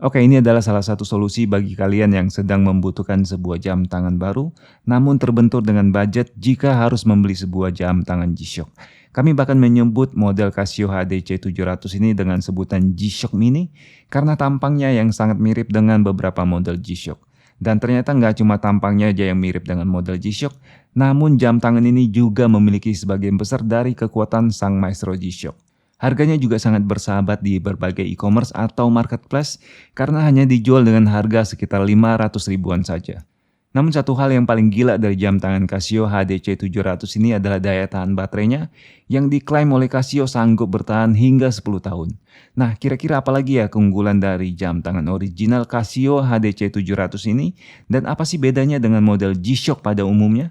Oke, ini adalah salah satu solusi bagi kalian yang sedang membutuhkan sebuah jam tangan baru, namun terbentur dengan budget jika harus membeli sebuah jam tangan G-Shock. Kami bahkan menyebut model Casio HDC 700 ini dengan sebutan G-Shock Mini karena tampangnya yang sangat mirip dengan beberapa model G-Shock. Dan ternyata nggak cuma tampangnya aja yang mirip dengan model G-Shock, namun jam tangan ini juga memiliki sebagian besar dari kekuatan sang maestro G-Shock. Harganya juga sangat bersahabat di berbagai e-commerce atau marketplace karena hanya dijual dengan harga sekitar 500 ribuan saja. Namun satu hal yang paling gila dari jam tangan Casio HDC 700 ini adalah daya tahan baterainya yang diklaim oleh Casio sanggup bertahan hingga 10 tahun. Nah, kira-kira apa lagi ya keunggulan dari jam tangan original Casio HDC 700 ini dan apa sih bedanya dengan model G-Shock pada umumnya?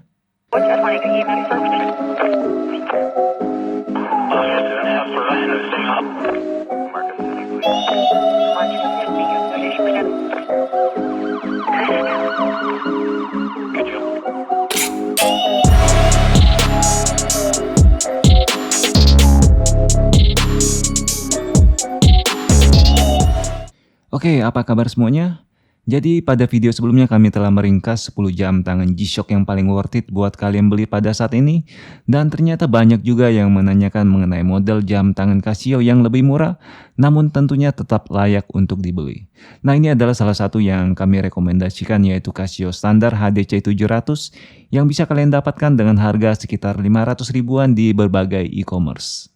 Oke, apa kabar semuanya? Jadi pada video sebelumnya kami telah meringkas 10 jam tangan G-Shock yang paling worth it buat kalian beli pada saat ini. Dan ternyata banyak juga yang menanyakan mengenai model jam tangan Casio yang lebih murah, namun tentunya tetap layak untuk dibeli. Nah, ini adalah salah satu yang kami rekomendasikan, yaitu Casio standar HDC 700 yang bisa kalian dapatkan dengan harga sekitar 500 ribuan di berbagai e-commerce.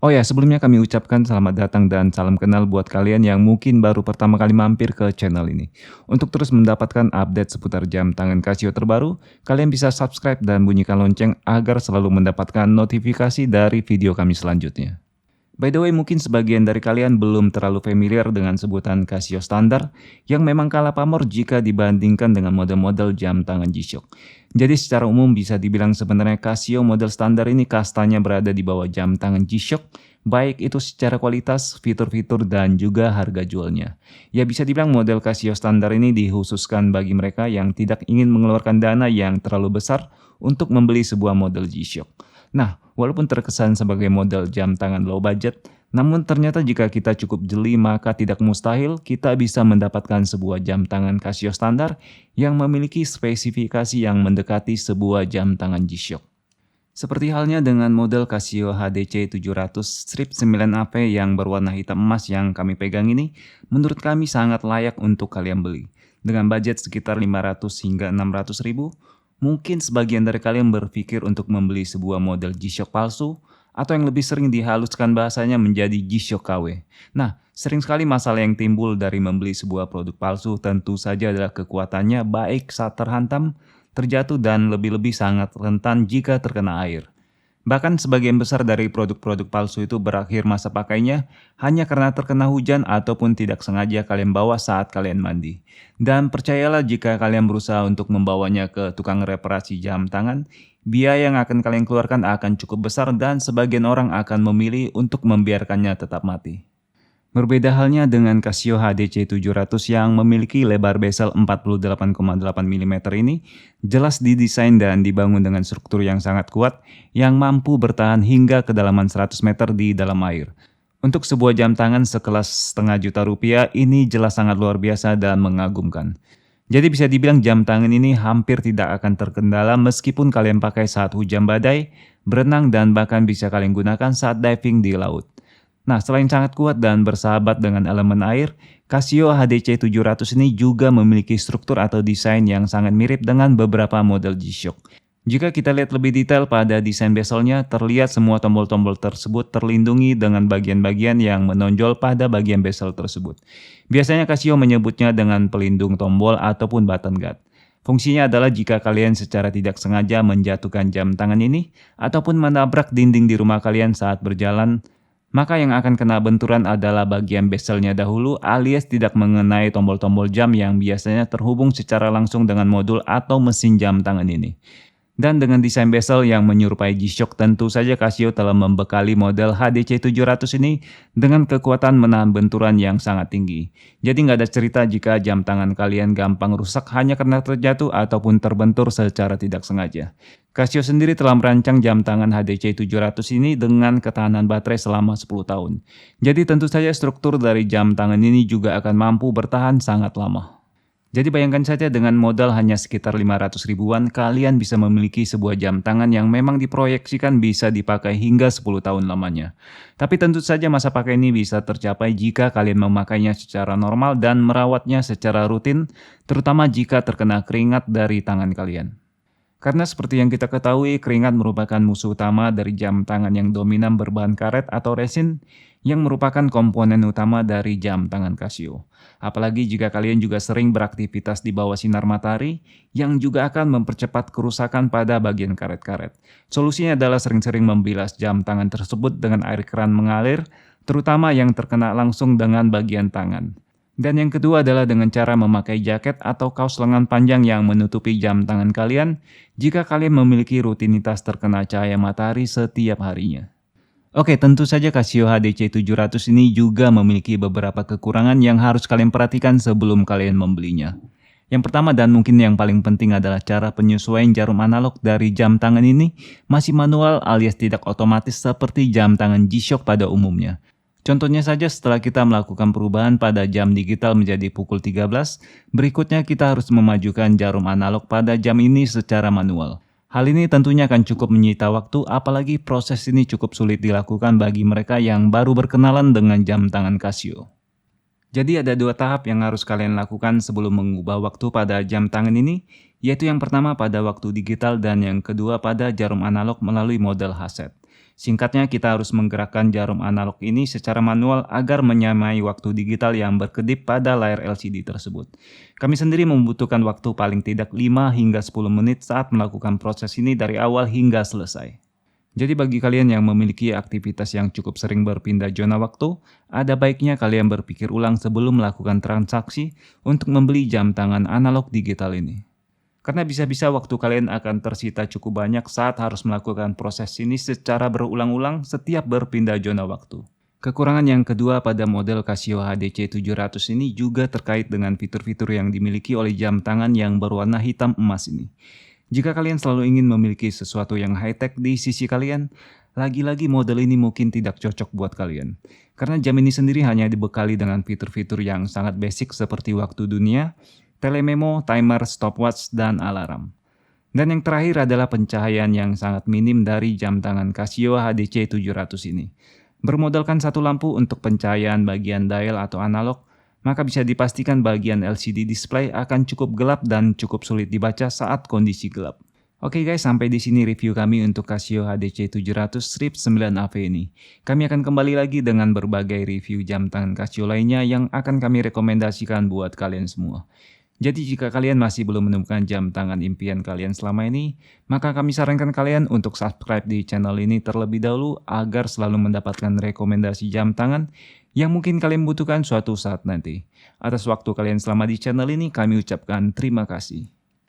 Oh ya, sebelumnya kami ucapkan selamat datang dan salam kenal buat kalian yang mungkin baru pertama kali mampir ke channel ini. Untuk terus mendapatkan update seputar jam tangan Casio terbaru, kalian bisa subscribe dan bunyikan lonceng agar selalu mendapatkan notifikasi dari video kami selanjutnya. By the way, mungkin sebagian dari kalian belum terlalu familiar dengan sebutan Casio standar yang memang kalah pamor jika dibandingkan dengan model-model jam tangan G-Shock. Jadi secara umum bisa dibilang sebenarnya Casio model standar ini kastanya berada di bawah jam tangan G-Shock, baik itu secara kualitas, fitur-fitur, dan juga harga jualnya. Ya bisa dibilang model Casio standar ini dikhususkan bagi mereka yang tidak ingin mengeluarkan dana yang terlalu besar untuk membeli sebuah model G-Shock. Nah, walaupun terkesan sebagai model jam tangan low budget, namun ternyata jika kita cukup jeli maka tidak mustahil kita bisa mendapatkan sebuah jam tangan Casio standar yang memiliki spesifikasi yang mendekati sebuah jam tangan G-Shock. Seperti halnya dengan model Casio HDC 700 strip 9AP yang berwarna hitam emas yang kami pegang ini, menurut kami sangat layak untuk kalian beli. Dengan budget sekitar 500 hingga 600 ribu, mungkin sebagian dari kalian berpikir untuk membeli sebuah model G-Shock palsu atau yang lebih sering dihaluskan bahasanya menjadi G-Shock KW. Nah, sering sekali masalah yang timbul dari membeli sebuah produk palsu tentu saja adalah kekuatannya baik saat terhantam, terjatuh, dan lebih-lebih sangat rentan jika terkena air. Bahkan sebagian besar dari produk-produk palsu itu berakhir masa pakainya hanya karena terkena hujan ataupun tidak sengaja kalian bawa saat kalian mandi. Dan percayalah jika kalian berusaha untuk membawanya ke tukang reparasi jam tangan, biaya yang akan kalian keluarkan akan cukup besar dan sebagian orang akan memilih untuk membiarkannya tetap mati. Berbeda halnya dengan Casio HDC 700 yang memiliki lebar bezel 48,8 mm ini, jelas didesain dan dibangun dengan struktur yang sangat kuat yang mampu bertahan hingga kedalaman 100 meter di dalam air. Untuk sebuah jam tangan sekelas setengah juta rupiah ini jelas sangat luar biasa dan mengagumkan. Jadi bisa dibilang jam tangan ini hampir tidak akan terkendala meskipun kalian pakai saat hujan badai, berenang, dan bahkan bisa kalian gunakan saat diving di laut. Nah, selain sangat kuat dan bersahabat dengan elemen air, Casio HDC 700 ini juga memiliki struktur atau desain yang sangat mirip dengan beberapa model G-Shock. Jika kita lihat lebih detail pada desain bezelnya, terlihat semua tombol-tombol tersebut terlindungi dengan bagian-bagian yang menonjol pada bagian bezel tersebut. Biasanya Casio menyebutnya dengan pelindung tombol ataupun button guard. Fungsinya adalah jika kalian secara tidak sengaja menjatuhkan jam tangan ini ataupun menabrak dinding di rumah kalian saat berjalan, maka yang akan kena benturan adalah bagian bezelnya dahulu alias tidak mengenai tombol-tombol jam yang biasanya terhubung secara langsung dengan modul atau mesin jam tangan ini. Dan dengan desain bezel yang menyerupai G-Shock, tentu saja Casio telah membekali model HDC 700 ini dengan kekuatan menahan benturan yang sangat tinggi. Jadi nggak ada cerita jika jam tangan kalian gampang rusak hanya karena terjatuh ataupun terbentur secara tidak sengaja. Casio sendiri telah merancang jam tangan HDC 700 ini dengan ketahanan baterai selama 10 tahun. Jadi tentu saja struktur dari jam tangan ini juga akan mampu bertahan sangat lama. Jadi bayangkan saja dengan modal hanya sekitar 500 ribuan, kalian bisa memiliki sebuah jam tangan yang memang diproyeksikan bisa dipakai hingga 10 tahun lamanya. Tapi tentu saja masa pakai ini bisa tercapai jika kalian memakainya secara normal dan merawatnya secara rutin, terutama jika terkena keringat dari tangan kalian. Karena seperti yang kita ketahui, keringat merupakan musuh utama dari jam tangan yang dominan berbahan karet atau resin yang merupakan komponen utama dari jam tangan Casio. Apalagi jika kalian juga sering beraktivitas di bawah sinar matahari yang juga akan mempercepat kerusakan pada bagian karet-karet. Solusinya adalah sering-sering membilas jam tangan tersebut dengan air keran mengalir, terutama yang terkena langsung dengan bagian tangan. Dan yang kedua adalah dengan cara memakai jaket atau kaos lengan panjang yang menutupi jam tangan kalian jika kalian memiliki rutinitas terkena cahaya matahari setiap harinya. Oke, tentu saja Casio HDC 700 ini juga memiliki beberapa kekurangan yang harus kalian perhatikan sebelum kalian membelinya. Yang pertama dan mungkin yang paling penting adalah cara penyesuaian jarum analog dari jam tangan ini masih manual alias tidak otomatis seperti jam tangan G-Shock pada umumnya. Contohnya saja setelah kita melakukan perubahan pada jam digital menjadi pukul 13, berikutnya kita harus memajukan jarum analog pada jam ini secara manual. Hal ini tentunya akan cukup menyita waktu, apalagi proses ini cukup sulit dilakukan bagi mereka yang baru berkenalan dengan jam tangan Casio. Jadi ada dua tahap yang harus kalian lakukan sebelum mengubah waktu pada jam tangan ini, yaitu yang pertama pada waktu digital dan yang kedua pada jarum analog melalui model H-set. Singkatnya, kita harus menggerakkan jarum analog ini secara manual agar menyamai waktu digital yang berkedip pada layar LCD tersebut. Kami sendiri membutuhkan waktu paling tidak 5 hingga 10 menit saat melakukan proses ini dari awal hingga selesai. Jadi bagi kalian yang memiliki aktivitas yang cukup sering berpindah zona waktu, ada baiknya kalian berpikir ulang sebelum melakukan transaksi untuk membeli jam tangan analog digital ini. Karena bisa-bisa waktu kalian akan tersita cukup banyak saat harus melakukan proses ini secara berulang-ulang setiap berpindah zona waktu. Kekurangan yang kedua pada model Casio HDC 700 ini juga terkait dengan fitur-fitur yang dimiliki oleh jam tangan yang berwarna hitam emas ini. Jika kalian selalu ingin memiliki sesuatu yang high-tech di sisi kalian, lagi-lagi model ini mungkin tidak cocok buat kalian. Karena jam ini sendiri hanya dibekali dengan fitur-fitur yang sangat basic seperti waktu dunia, telememo, timer, stopwatch, dan alarm. Dan yang terakhir adalah pencahayaan yang sangat minim dari jam tangan Casio HDC 700 ini. Bermodalkan satu lampu untuk pencahayaan bagian dial atau analog, maka bisa dipastikan bagian LCD display akan cukup gelap dan cukup sulit dibaca saat kondisi gelap. Oke guys, sampai di sini review kami untuk Casio HDC 700 Strip 9AV ini. Kami akan kembali lagi dengan berbagai review jam tangan Casio lainnya yang akan kami rekomendasikan buat kalian semua. Jadi jika kalian masih belum menemukan jam tangan impian kalian selama ini, maka kami sarankan kalian untuk subscribe di channel ini terlebih dahulu agar selalu mendapatkan rekomendasi jam tangan yang mungkin kalian butuhkan suatu saat nanti. Atas waktu kalian selama di channel ini kami ucapkan terima kasih.